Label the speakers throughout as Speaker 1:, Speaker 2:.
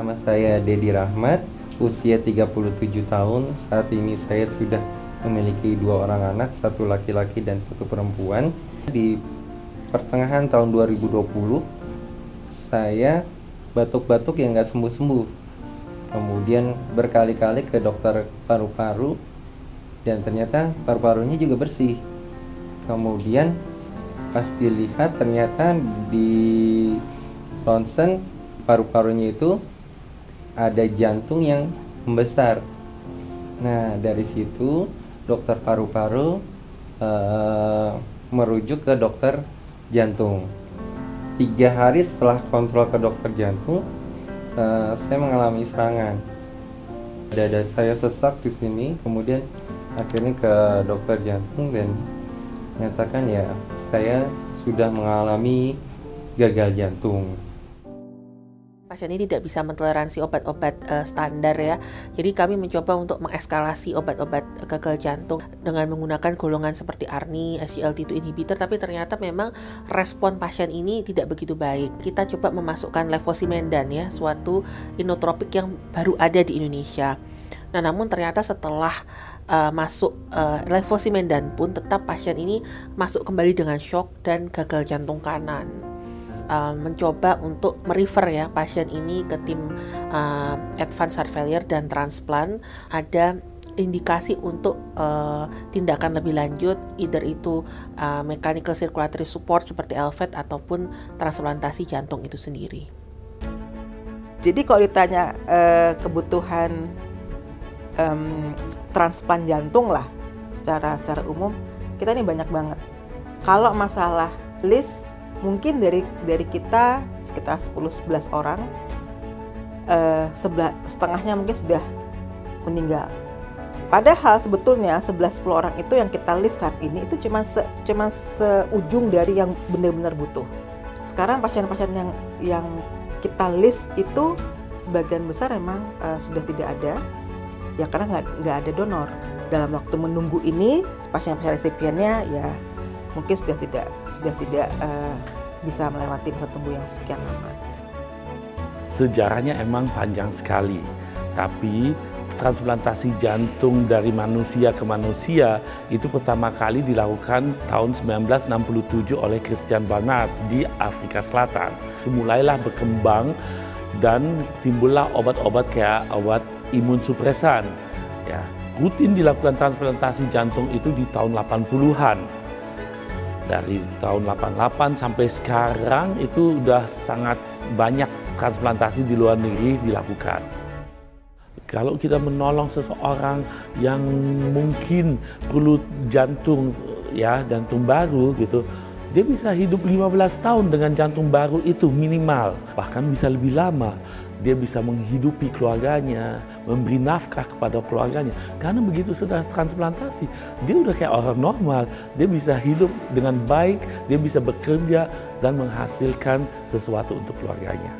Speaker 1: Nama saya Dedi Rahmat, usia 37 tahun. Saat ini saya sudah memiliki 2 orang anak, 1 laki-laki dan 1 perempuan. Di pertengahan tahun 2020, saya batuk-batuk yang nggak sembuh-sembuh. Kemudian berkali-kali ke dokter paru-paru, dan ternyata paru-parunya juga bersih. Kemudian pas dilihat, ternyata di ronsen paru-parunya itu ada jantung yang membesar. Nah, dari situ dokter paru-paru merujuk ke dokter jantung. 3 hari setelah kontrol ke dokter jantung, saya mengalami serangan. Dada saya sesak di sini, kemudian akhirnya ke dokter jantung dan menyatakan ya saya sudah mengalami gagal jantung.
Speaker 2: Pasien ini tidak bisa mentoleransi obat-obat standar ya. Jadi kami mencoba untuk mengeskalasi obat-obat gagal jantung dengan menggunakan golongan seperti ARNI, SGLT2 inhibitor, tapi ternyata memang respon pasien ini tidak begitu baik. Kita coba memasukkan levosimendan ya, suatu inotropik yang baru ada di Indonesia. Nah, namun ternyata setelah masuk levosimendan pun tetap pasien ini masuk kembali dengan shock dan gagal jantung kanan. Mencoba untuk merefer ya pasien ini ke tim advanced heart failure dan transplant. Ada indikasi untuk tindakan lebih lanjut, either itu mechanical circulatory support seperti LVAD ataupun transplantasi jantung itu sendiri.
Speaker 3: Jadi kalau ditanya kebutuhan transplant jantung lah secara umum, kita ini banyak banget. Kalau masalah list, mungkin dari kita sekitar 10-11 orang, setengahnya mungkin sudah meninggal. Padahal sebetulnya 11-10 orang itu yang kita list saat ini itu cuma seujung dari yang benar-benar butuh. Sekarang pasien-pasien yang kita list itu sebagian besar memang sudah tidak ada, ya karena nggak ada donor. Dalam waktu menunggu ini, pasien-pasien resipiennya ya mungkin sudah tidak bisa melewati masa tunggu yang sekian lama.
Speaker 4: Sejarahnya emang panjang sekali, tapi transplantasi jantung dari manusia ke manusia itu pertama kali dilakukan tahun 1967 oleh Christiaan Barnard di Afrika Selatan. Mulailah berkembang dan timbullah obat-obat kayak obat imunsupresan. Ya, rutin dilakukan transplantasi jantung itu di tahun 80-an. Dari tahun 88 sampai sekarang itu udah sangat banyak transplantasi di luar negeri dilakukan. Kalau kita menolong seseorang yang mungkin perlu jantung baru gitu, dia bisa hidup 15 tahun dengan jantung baru itu minimal, bahkan bisa lebih lama. Dia bisa menghidupi keluarganya, memberi nafkah kepada keluarganya. Karena begitu setelah transplantasi, dia udah kayak orang normal. Dia bisa hidup dengan baik, dia bisa bekerja dan menghasilkan sesuatu untuk keluarganya.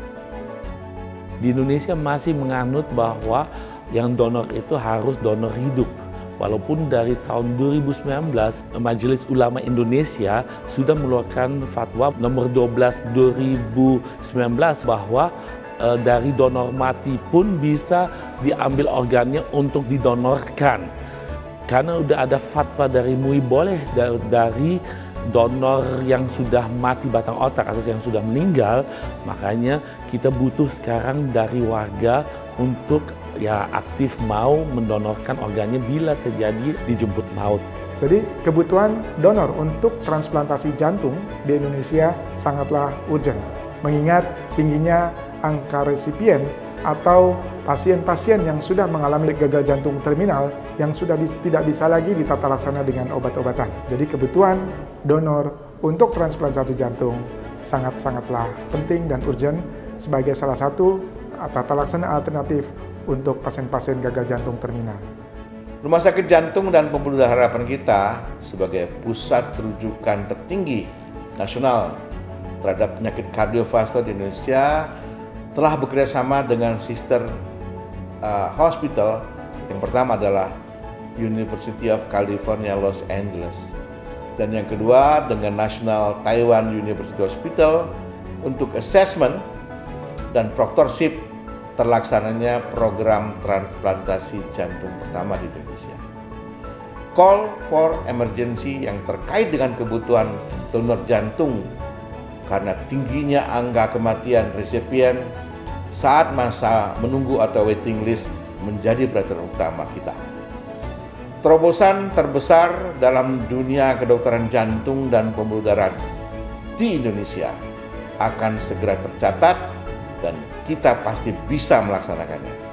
Speaker 4: Di Indonesia masih menganut bahwa yang donor itu harus donor hidup. Walaupun dari tahun 2019, Majelis Ulama Indonesia sudah mengeluarkan fatwa nomor 12 2019 bahwa dari donor mati pun bisa diambil organnya untuk didonorkan. Karena udah ada fatwa dari MUI boleh dari donor yang sudah mati batang otak atau yang sudah meninggal, makanya kita butuh sekarang dari warga untuk ya aktif mau mendonorkan organnya bila terjadi dijemput maut.
Speaker 5: Jadi kebutuhan donor untuk transplantasi jantung di Indonesia sangatlah urgent, mengingat tingginya angka resipien atau pasien-pasien yang sudah mengalami gagal jantung terminal yang sudah tidak bisa lagi ditata laksana dengan obat-obatan. Jadi kebutuhan donor untuk transplantasi jantung sangatlah penting dan urgent sebagai salah satu tata laksana alternatif untuk pasien-pasien gagal jantung terminal.
Speaker 6: Rumah Sakit Jantung dan Pembuluh Darah Harapan kita sebagai pusat rujukan tertinggi nasional terhadap penyakit kardiovaskular di Indonesia telah bekerjasama dengan sister hospital. Yang pertama adalah University of California, Los Angeles. Dan yang kedua dengan National Taiwan University Hospital untuk assessment dan proctorship terlaksananya program transplantasi jantung pertama di Indonesia. Call for emergency yang terkait dengan kebutuhan donor jantung karena tingginya angka kematian resipien saat masa menunggu atau waiting list menjadi perhatian utama kita. Terobosan terbesar dalam dunia kedokteran jantung dan pembuluh darah di Indonesia akan segera tercatat dan kita pasti bisa melaksanakannya.